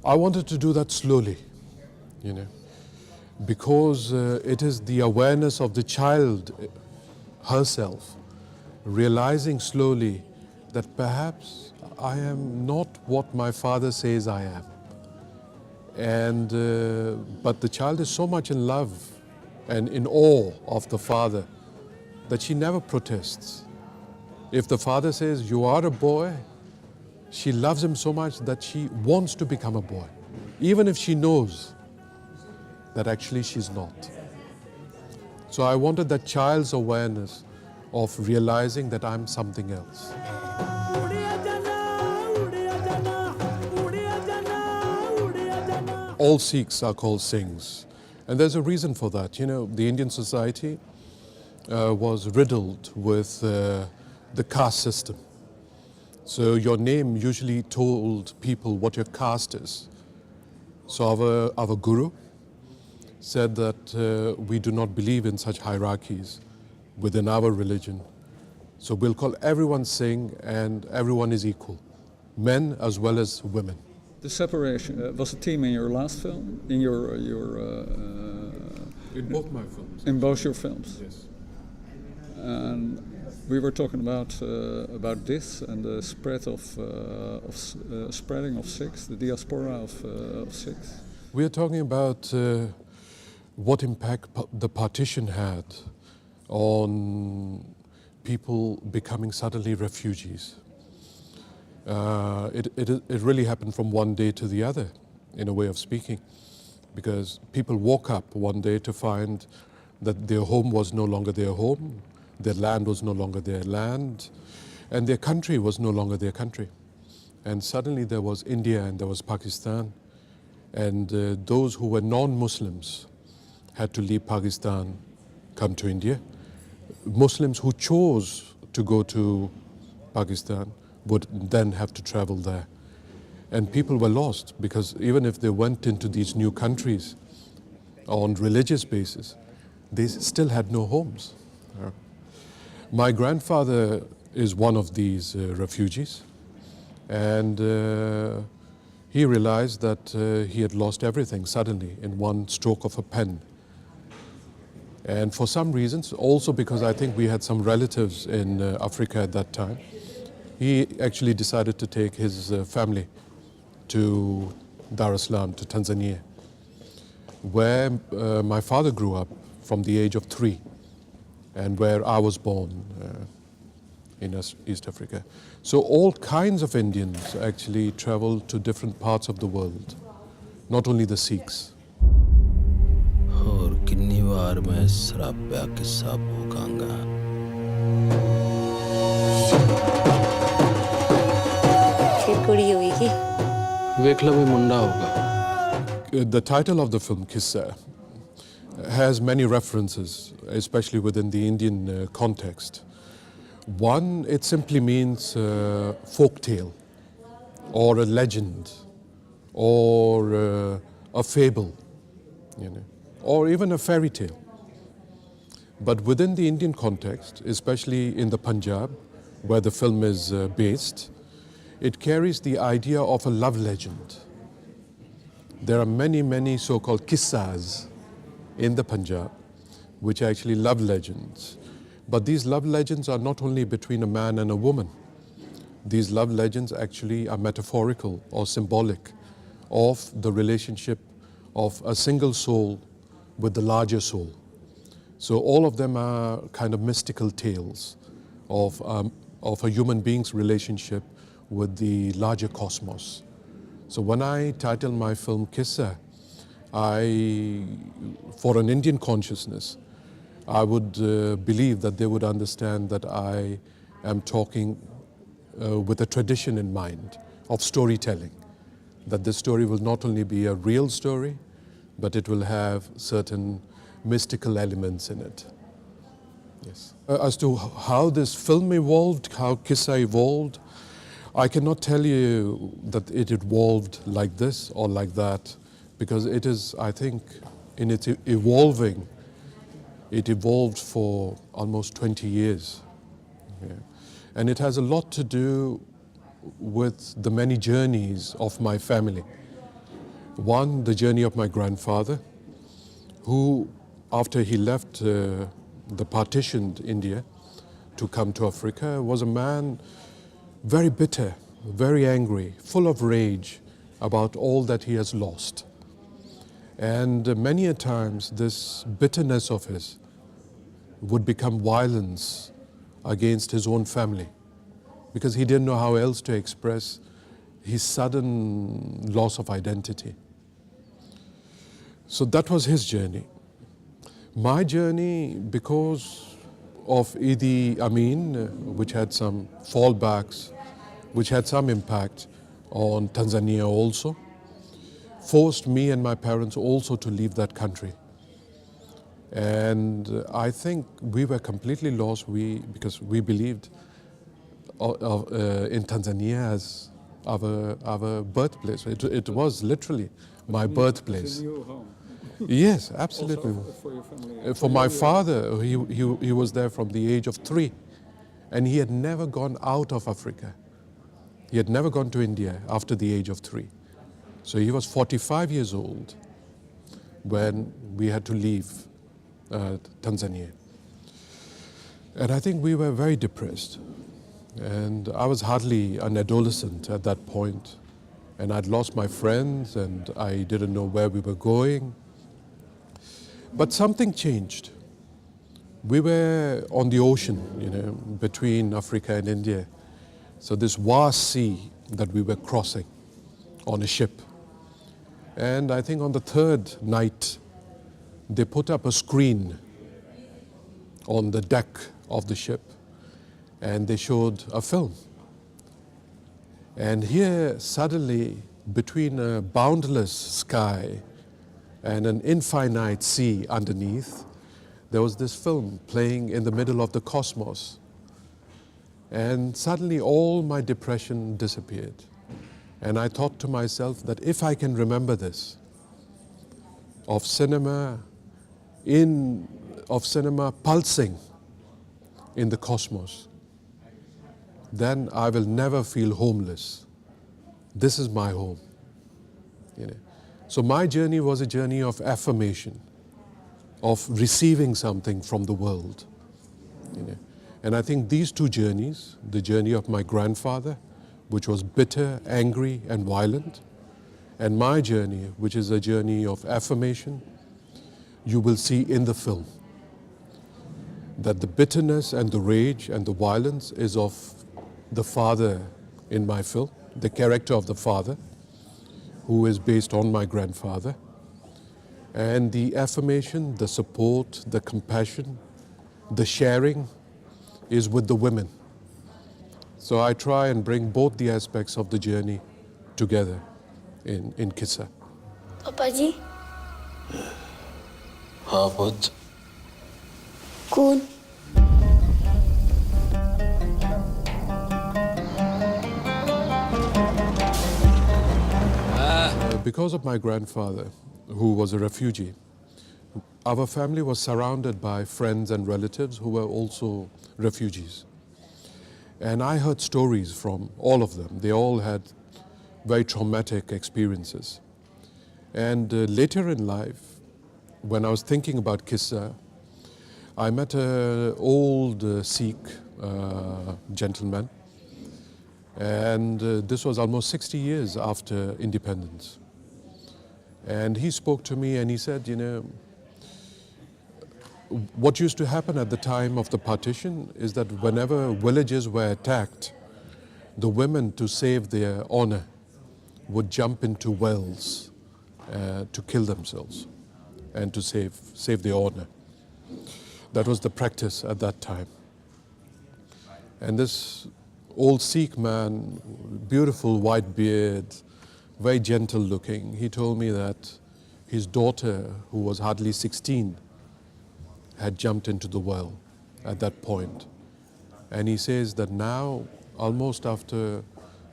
I wanted to do that slowly, because it is the awareness of the child herself, realizing slowly that perhaps I am not what my father says I am. But the child is so much in love and in awe of the father that she never protests. If the father says, "You are a boy," she loves him so much that she wants to become a boy, even if she knows that actually she's not. So I wanted that child's awareness of realizing that I'm something else. All Sikhs are called Singhs, and there's a reason for that. The Indian society was riddled with the caste system. So your name usually told people what your caste is. So our guru said that we do not believe in such hierarchies within our religion. So we'll call everyone Singh, and everyone is equal, men as well as women. The separation was a theme in your last film, in your in both my films. In both your films. Yes. And we were talking about this and the spread of spreading of Sikhs, the diaspora of Sikhs. We are talking about what impact the partition had on people becoming suddenly refugees. It really happened from one day to the other, in a way of speaking, because people woke up one day to find that their home was no longer their home, their land was no longer their land, and their country was no longer their country. And suddenly there was India and there was Pakistan, and those who were non-Muslims had to leave Pakistan, come to India. Muslims who chose to go to Pakistan would then have to travel there. And people were lost, because even if they went into these new countries on religious basis, they still had no homes. My grandfather is one of these refugees, and he realized that he had lost everything suddenly in one stroke of a pen. And for some reasons, also because I think we had some relatives in Africa at that time, he actually decided to take his family to Dar es Salaam, to Tanzania, where my father grew up from the age of 3, and where I was born in East Africa. So all kinds of Indians actually traveled to different parts of the world, not only the Sikhs. और कितनी बार मैं शराबिया किस्सा भोगांगा कुड़ी होगी वेख लो भी मुंडा होगा. The title of the film, Qissa, has many references, especially within the Indian context. One, it simply means folk tale, or a legend, or a fable, or even a fairy tale. But within the Indian context, especially in the Punjab, where the film is based, it carries the idea of a love legend. There are many, many so-called Qissas in the Punjab, which are actually love legends. But these love legends are not only between a man and a woman. These love legends actually are metaphorical or symbolic of the relationship of a single soul with the larger soul. So all of them are kind of mystical tales of a human being's relationship with the larger cosmos. So when I title my film Qissa, for an Indian consciousness, I would believe that they would understand that I am talking with a tradition in mind of storytelling. That this story will not only be a real story, but it will have certain mystical elements in it. Yes. As to how this film evolved, how Qissa evolved, I cannot tell you that it evolved like this or like that, because it is, I think, in its evolving, it evolved for almost 20 years. Yeah. And it has a lot to do with the many journeys of my family. One, the journey of my grandfather, who, after he left the partitioned India to come to Africa, was a man very bitter, very angry, full of rage about all that he has lost. And many a times this bitterness of his would become violence against his own family, because he didn't know how else to express his sudden loss of identity. So that was his journey. My journey, because of Idi Amin, which had some fallbacks, which had some impact on Tanzania also, forced me and my parents also to leave that country. And I think we were completely lost because we believed in Tanzania as our birthplace. It was literally my birthplace. It's a new home. Yes, absolutely. Also for your family. For my father, he was there from the age of 3, and he had never gone out of Africa. He had never gone to India after the age of 3. So he was 45 years old when we had to leave Tanzania. And I think we were very depressed. And I was hardly an adolescent at that point. And I'd lost my friends, and I didn't know where we were going. But something changed. We were on the ocean, between Africa and India. So this vast sea that we were crossing on a ship. And I think on the 3rd night, they put up a screen on the deck of the ship, and they showed a film. And here, suddenly, between a boundless sky and an infinite sea underneath, there was this film playing in the middle of the cosmos. And suddenly all my depression disappeared. And I thought to myself that if I can remember this, of cinema pulsing in the cosmos, then I will never feel homeless. This is my home. So my journey was a journey of affirmation, of receiving something from the world. And I think these two journeys, the journey of my grandfather, which was bitter, angry, and violent, and my journey, which is a journey of affirmation, you will see in the film that the bitterness and the rage and the violence is of the father in my film, the character of the father, who is based on my grandfather. And the affirmation, the support, the compassion, the sharing is with the women. So I try and bring both the aspects of the journey together in Qissa. पापा जी हाँ पुत्र कौन Because of my grandfather, who was a refugee, our family was surrounded by friends and relatives who were also refugees. And I heard stories from all of them. They all had very traumatic experiences. And later in life, when I was thinking about Qissa, I met an old Sikh gentleman. And this was almost 60 years after independence. And he spoke to me and he said, what used to happen at the time of the partition is that whenever villages were attacked, the women, to save their honor, would jump into wells to kill themselves and to save their honor. That was the practice at that time. And this old Sikh man, beautiful white beard, very gentle looking, he told me that his daughter, who was hardly 16, had jumped into the well at that point. And he says that now, almost after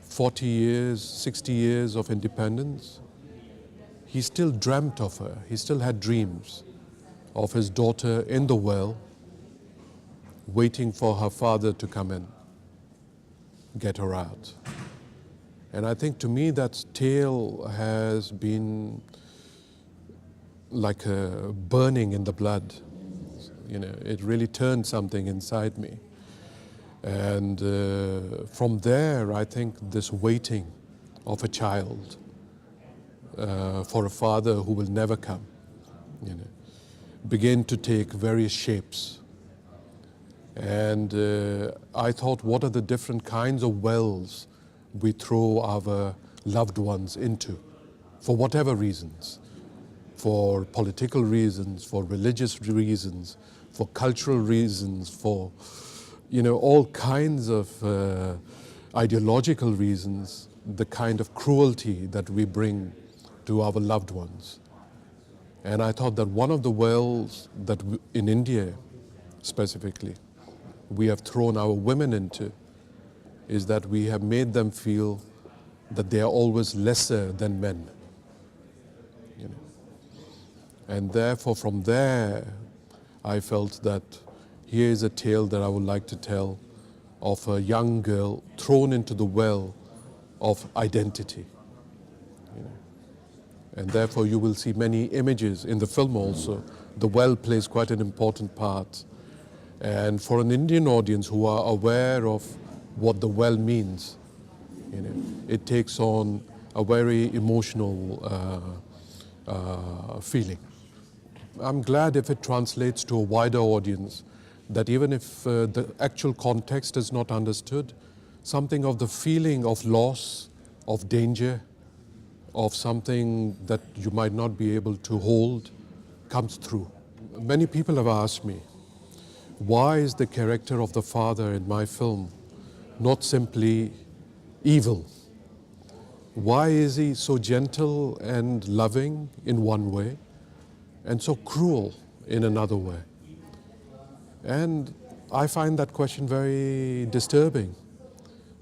40 years, 60 years of independence, he still dreamt of her. He still had dreams of his daughter in the well, waiting for her father to come in, get her out. And I think to me that tale has been like a burning in the blood. It really turned something inside me. And from there, I think this waiting of a child for a father who will never come, began to take various shapes. And I thought, what are the different kinds of wells we throw our loved ones into, for whatever reasons, for political reasons, for religious reasons, for cultural reasons, for all kinds of ideological reasons, the kind of cruelty that we bring to our loved ones. And I thought that one of the wells that in India specifically we have thrown our women into is that we have made them feel that they are always lesser than men. And therefore from there I felt that here is a tale that I would like to tell of a young girl thrown into the well of identity. And therefore you will see many images in the film also. The well plays quite an important part. And for an Indian audience who are aware of what the well means, it takes on a very emotional feeling. I'm glad if it translates to a wider audience, that even if the actual context is not understood, something of the feeling of loss, of danger, of something that you might not be able to hold comes through. Many people have asked me, why is the character of the father in my film not simply evil? Why is he so gentle and loving in one way and so cruel in another way? And I find that question very disturbing,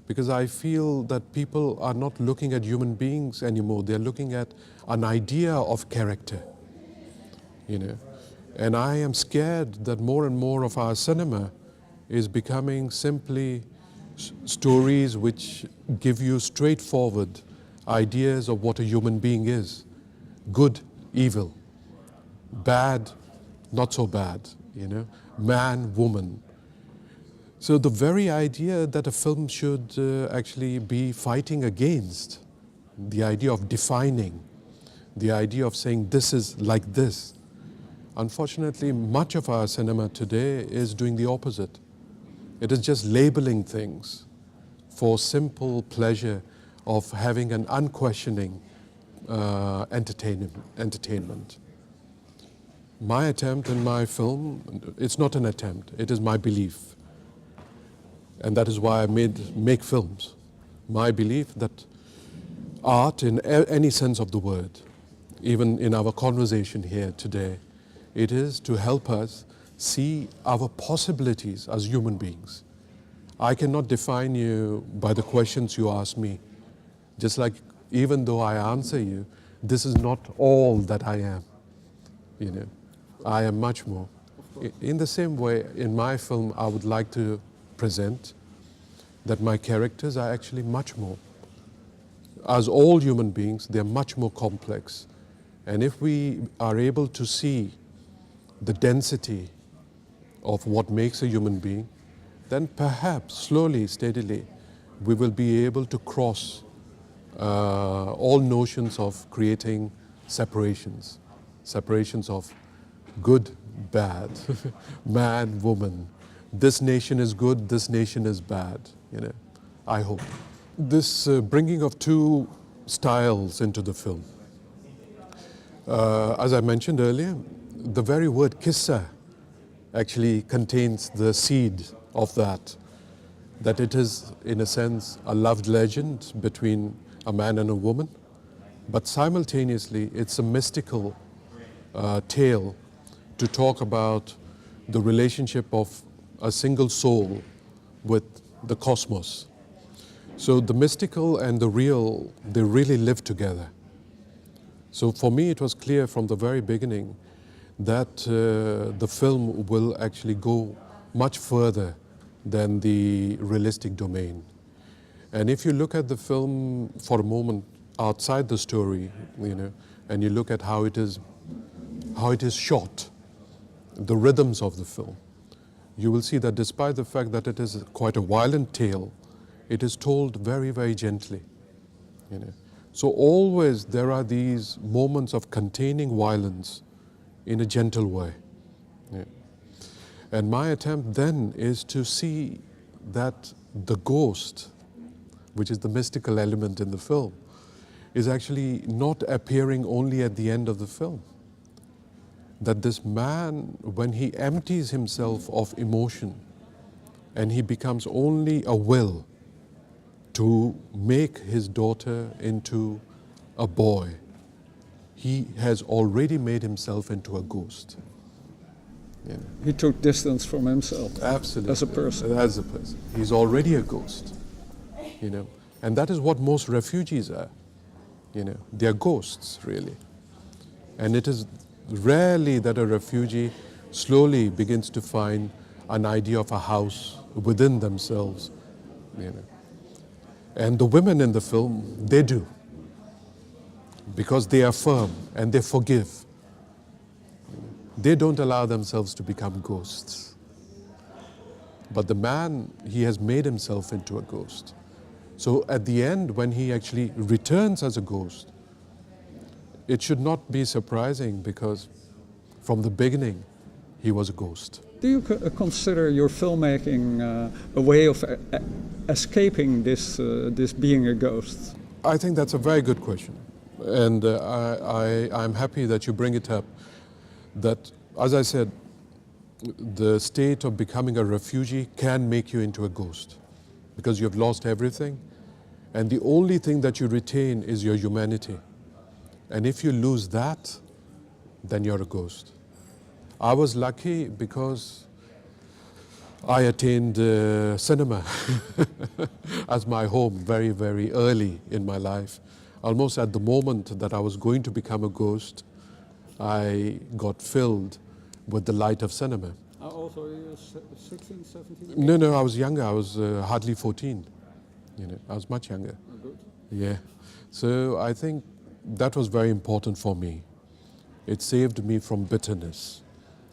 because I feel that people are not looking at human beings anymore. They're looking at an idea of character, And I am scared that more and more of our cinema is becoming simply stories which give you straightforward ideas of what a human being is. Good, evil. Bad, not so bad, Man, woman. So the very idea that a film should actually be fighting against, the idea of defining, the idea of saying this is like this. Unfortunately, much of our cinema today is doing the opposite. It is just labeling things for simple pleasure of having an unquestioning entertainment. My attempt in my film, it's not an attempt, it is my belief. And that is why I make films. My belief that art, in any sense of the word, even in our conversation here today, it is to help us see our possibilities as human beings. I cannot define you by the questions you ask me. Just like even though I answer you, this is not all that I am. I am much more. In the same way, in my film, I would like to present that my characters are actually much more. As all human beings, they're much more complex. And if we are able to see the density of what makes a human being, then perhaps slowly, steadily, we will be able to cross all notions of creating separations of good, bad, man, woman. This nation is good, this nation is bad, I hope. This bringing of two styles into the film. As I mentioned earlier, the very word Qissa actually contains the seed of that it is, in a sense, a loved legend between a man and a woman, but simultaneously it's a mystical tale to talk about the relationship of a single soul with the cosmos. So the mystical and the real, they really live together. So for me it was clear from the very beginning that the film will actually go much further than the realistic domain. And if you look at the film for a moment outside the story, you know, and you look at how it is shot, the rhythms of the film, you will see that despite the fact that it is quite a violent tale, it is told very, very gently. You know. So always there are these moments of containing violence in a gentle way. Yeah. And my attempt then is to see that the ghost, which is the mystical element in the film, is actually not appearing only at the end of the film. That this man, when he empties himself of emotion and he becomes only a will to make his daughter into a boy, he has already made himself into a ghost. You know. He took distance from himself. Absolutely. As a person. As a person. He's already a ghost. You know. And that is what most refugees are. You know. They are ghosts, really. And it is rarely that a refugee slowly begins to find an idea of a house within themselves. You know. And the women in the film, they do. Because they are firm and they forgive. They don't allow themselves to become ghosts. But the man, he has made himself into a ghost. So at the end, when he actually returns as a ghost, it should not be surprising because from the beginning, he was a ghost. Do you consider your filmmaking a way of escaping this being a ghost? I think that's a very good question. And I'm happy that you bring it up. That, as I said, the state of becoming a refugee can make you into a ghost because you've lost everything. And the only thing that you retain is your humanity. And if you lose that, then you're a ghost. I was lucky because I attained cinema as my home very, very early in my life. Almost at the moment that I was going to become a ghost, I got filled with the light of cinema. How old were you? 16, 17? No, I was younger. I was hardly 14. You know, I was much younger. Oh, good. Yeah. So I think that was very important for me. It saved me from bitterness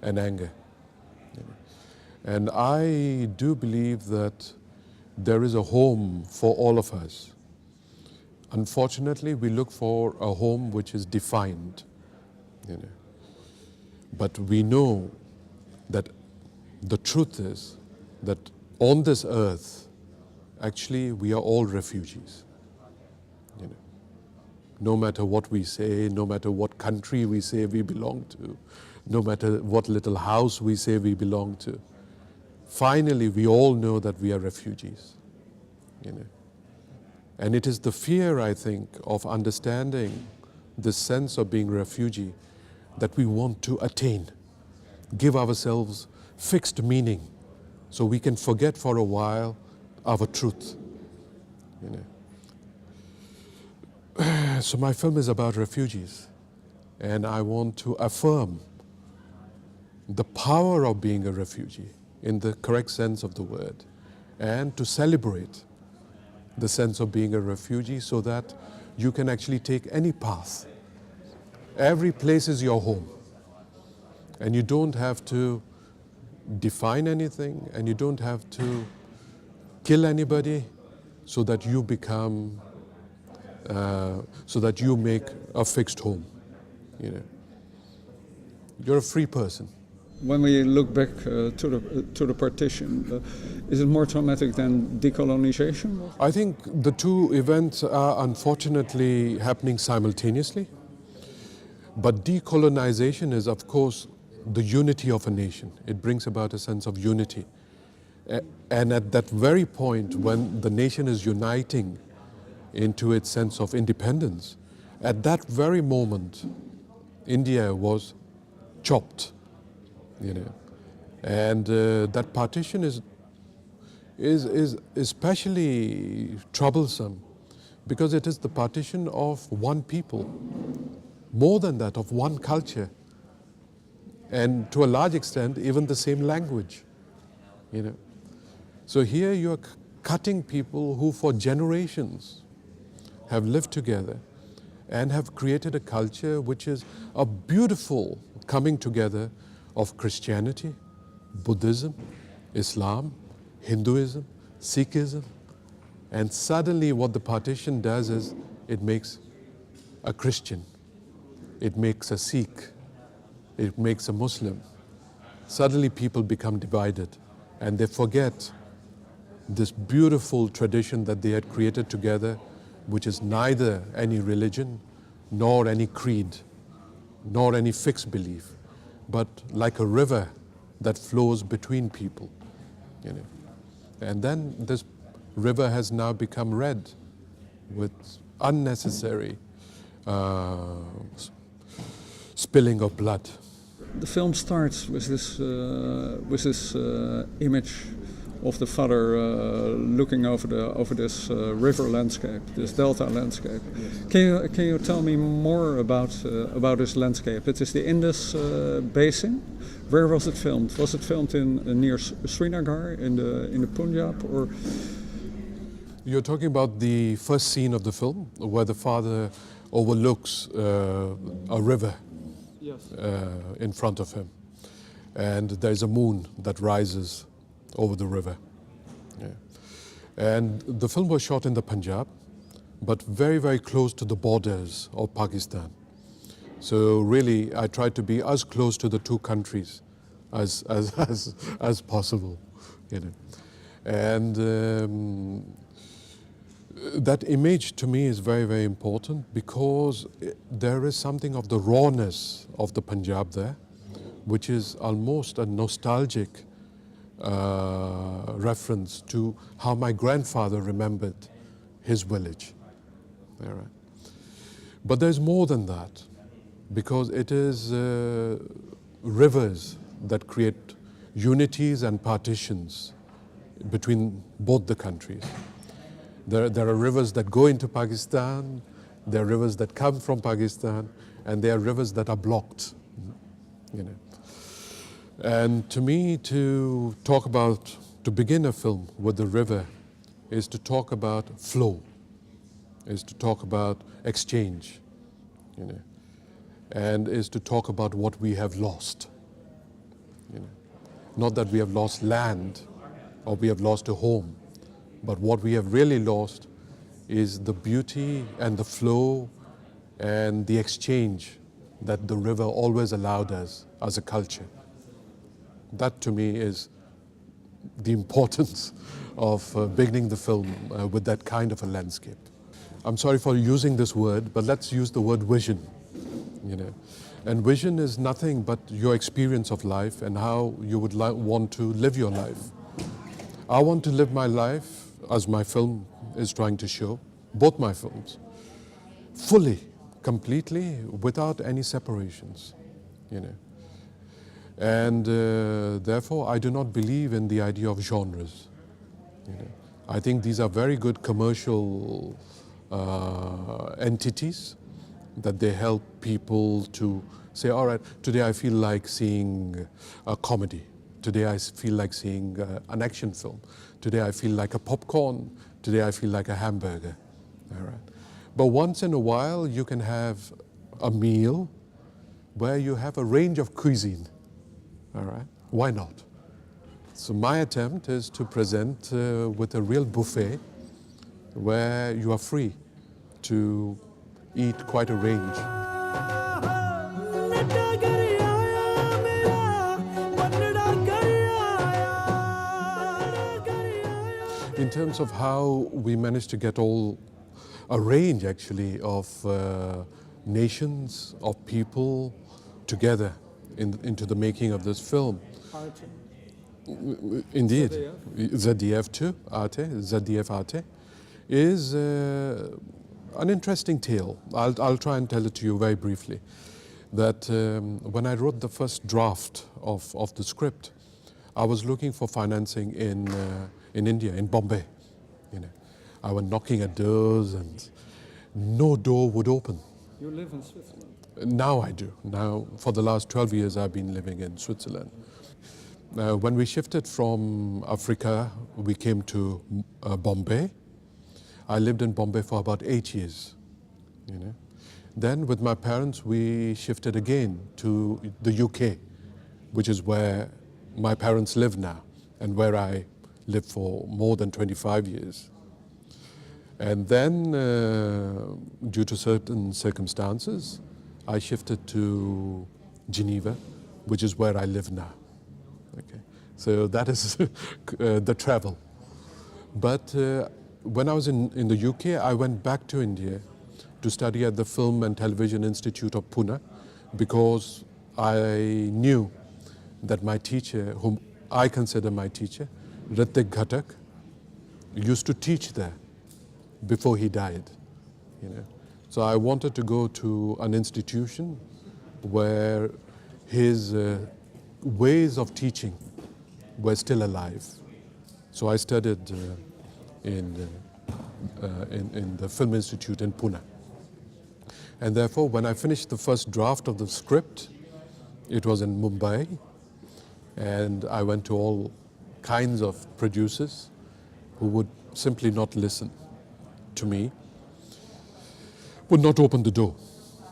and anger. You know. And I do believe that there is a home for all of us. Unfortunately, we look for a home which is defined. You know. But we know that the truth is that on this earth, actually, we are all refugees. You know. No matter what we say, no matter what country we say we belong to, no matter what little house we say we belong to, finally, we all know that we are refugees. You know. And it is the fear, I think, of understanding this sense of being a refugee that we want to attain, give ourselves fixed meaning so we can forget for a while our truth. You know. So my film is about refugees, and I want to affirm the power of being a refugee in the correct sense of the word, and to celebrate the sense of being a refugee so that you can actually take any path. Every place is your home. And you don't have to define anything, and you don't have to kill anybody so that you become, so that you make a fixed home. You know. You're a free person. When we look back to the partition, is it more traumatic than decolonization? I think the two events are unfortunately happening simultaneously. But decolonization is, of course, the unity of a nation. It brings about a sense of unity. And at that very point, when the nation is uniting into its sense of independence, at that very moment, India was chopped. You know, and that partition is especially troublesome because it is the partition of one people, more than that, of one culture, and to a large extent, even the same language. You know, so here you are cutting people who for generations have lived together and have created a culture which is a beautiful coming together of Christianity, Buddhism, Islam, Hinduism, Sikhism. And suddenly what the partition does is it makes a Christian, it makes a Sikh, it makes a Muslim. Suddenly people become divided and they forget this beautiful tradition that they had created together, which is neither any religion, nor any creed, nor any fixed belief, but like a river that flows between people. You know. And then this river has now become red with unnecessary spilling of blood. The film starts with this image of the father looking over this river landscape, this delta landscape. Yes. Can you tell me more about this landscape? It is the Indus basin. Where was it filmed? Was it filmed in near Srinagar in the Punjab, or? You're talking about the first scene of the film, where the father overlooks a river. Yes. In front of him, and there's a moon that rises over the river. Yeah. And the film was shot in the Punjab, but very, very close to the borders of Pakistan. So really, I tried to be as close to the two countries as possible, you know. And that image to me is very, very important because there is something of the rawness of the Punjab there, which is almost a nostalgic reference to how my grandfather remembered his village. All right. But there's more than that, because it is rivers that create unities and partitions between both the countries. There are rivers that go into Pakistan, there are rivers that come from Pakistan, and there are rivers that are blocked, you know. And to me, to begin a film with the river is to talk about flow, is to talk about exchange, you know, and is to talk about what we have lost, you know. Not that we have lost land or we have lost a home, but what we have really lost is the beauty and the flow and the exchange that the river always allowed us as a culture. That to me is the importance of beginning the film with that kind of a landscape. I'm sorry for using this word, but let's use the word vision, you know. And vision is nothing but your experience of life and how you would want to live your life. I want to live my life, as my film is trying to show, both my films, fully, completely, without any separations, you know. And therefore, I do not believe in the idea of genres, you know. I think these are very good commercial entities that they help people to say, all right, today I feel like seeing a comedy. Today I feel like seeing an action film. Today I feel like a popcorn. Today I feel like a hamburger. All right. But once in a while you can have a meal where you have a range of cuisine. All right. Why not? So my attempt is to present with a real buffet where you are free to eat quite a range. In terms of how we managed to get a range actually of nations, of people together into the making of this film. Indeed, ZDF too, ZDF Arte, is an interesting tale. I'll try and tell it to you very briefly. That when I wrote the first draft of the script, I was looking for financing in India, in Bombay. You know, I went knocking at doors and no door would open. You live in Switzerland? Now I do. Now, for the last 12 years, I've been living in Switzerland. When we shifted from Africa, we came to Bombay. I lived in Bombay for about 8 years. You know. Then with my parents, we shifted again to the UK, which is where my parents live now and where I lived for more than 25 years. And then, due to certain circumstances, I shifted to Geneva, which is where I live now. Okay, so that is the travel. But when I was in the UK, I went back to India to study at the Film and Television Institute of Pune, because I knew that my teacher, whom I consider my teacher, Ritik Ghatak, used to teach there before he died. You know. So I wanted to go to an institution where his ways of teaching were still alive. So I studied in the Film Institute in Pune. And therefore, when I finished the first draft of the script, it was in Mumbai, and I went to all kinds of producers who would simply not listen to me, would not open the door,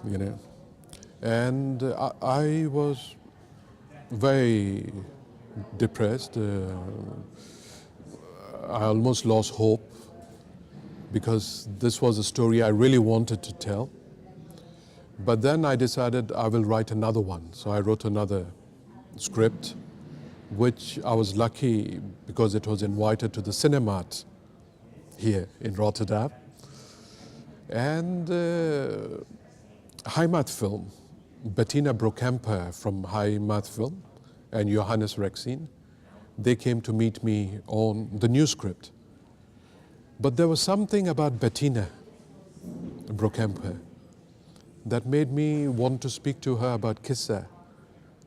you know. And I was very depressed. I almost lost hope, because this was a story I really wanted to tell. But then I decided I will write another one. So I wrote another script, which I was lucky because it was invited to the SinghAnup here in Rotterdam. And Heimat Film, Bettina Brokemper from Heimat Film and Johannes Rexin, they came to meet me on the new script. But there was something about Bettina Brokemper that made me want to speak to her about Qissa.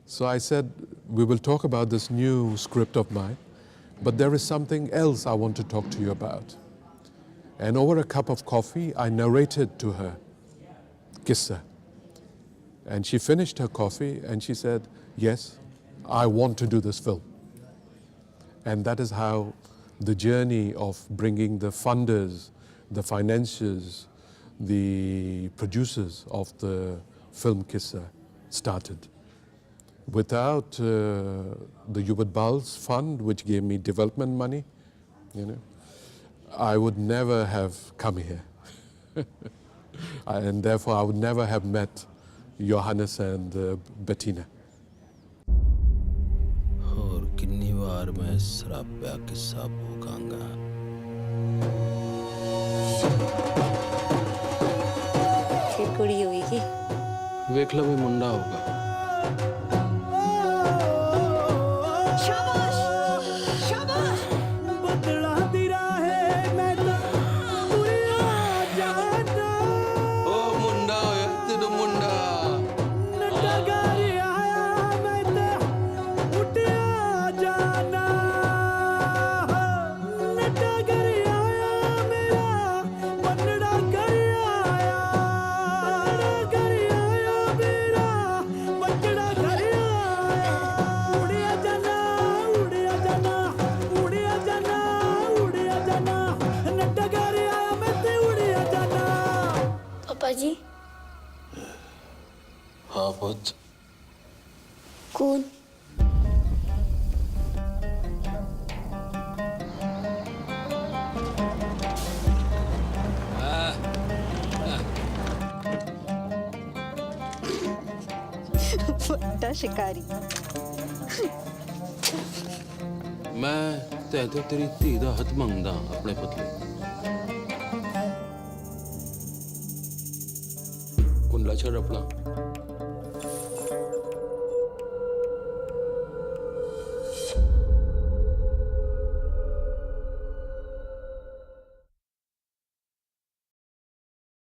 So I said, we will talk about this new script of mine, but there is something else I want to talk to you about. And over a cup of coffee, I narrated to her Qissa. And she finished her coffee and she said, yes, I want to do this film. And that is how the journey of bringing the funders, the financiers, the producers of the film Qissa started. Without the Yubert Bals Fund, which gave me development money, you know, I would never have come here. And therefore I would never have met Johannes and Bettina. और कितनी बार मैं शराबिया किस्सा भोगांगा फिर कुड़ी होगी वेख लो भी मुंडा होगा जी हाँ पुत कौन बड़ा शिकारी मैं ते तेरी धी दा हथ मंगदा अपने पतले कुंडला छड़ अपना